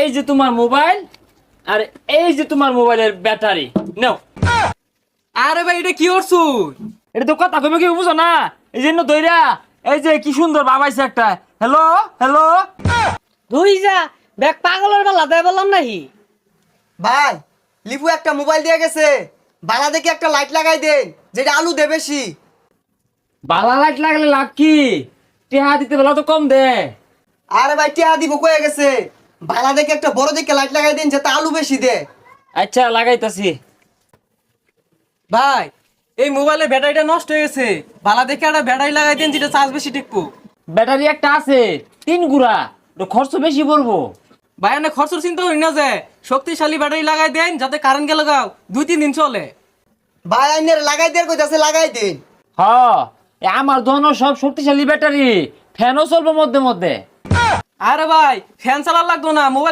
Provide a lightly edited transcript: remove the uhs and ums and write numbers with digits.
এই যে তোমার মোবাইল, আর এই যে তোমার মোবাইলের ব্যাটারি নাও। আরে ভাই এটা কি করছো? এটা তো কথা কইবে কি বুঝো না, এই জন্য দইরা এই যে কি সুন্দর বাবাইছে একটা। Hello hello. দুই যা ব্যাগ পাগলের বেলা দেয় বললাম নাকি। ভাই লিপু একটা মোবাইল দিয়ে গেছে, বালা দেখে একটা লাইট লাগাই দেন যেটা আলু দে বেশি। বালা লাইট লাগলে লাভ কি? টেহা দিতে বেলা তো কম দে। আরে ভাই টিয়া দিব কয়ে গেছে, বালা দেখে একটা বড় দেখে লাইট লাগাই দেন যাতে আলু বেশি দে। আচ্ছা লাগাইতাছি। ভাই এই মোবাইলের ব্যাটারিটা নষ্ট হয়ে গেছে, ভালো দেখে একটা ব্যাটারি লাগাই দেন যেটা চার্জ বেশি টিকবো। ব্যাটারি একটা আছে 3 গুড়া, তো খরচ বেশি পড়বো। ভাই অনেক খরচের চিন্তা করি না, যে শক্তিশালী ব্যাটারি লাগাই দেন যাতে কারেন্ট গেলে গাও 2-3 দিন চলে। ভাই আইনের লাগাই দেন কইতাছে লাগাই দেন। হ, আমার ধরনের সব শক্তিশালী ব্যাটারি, ফ্যানও চলবে মধ্যে মধ্যে। আরে ভাই ফ্যান চালার লাগতো না, মোবাইল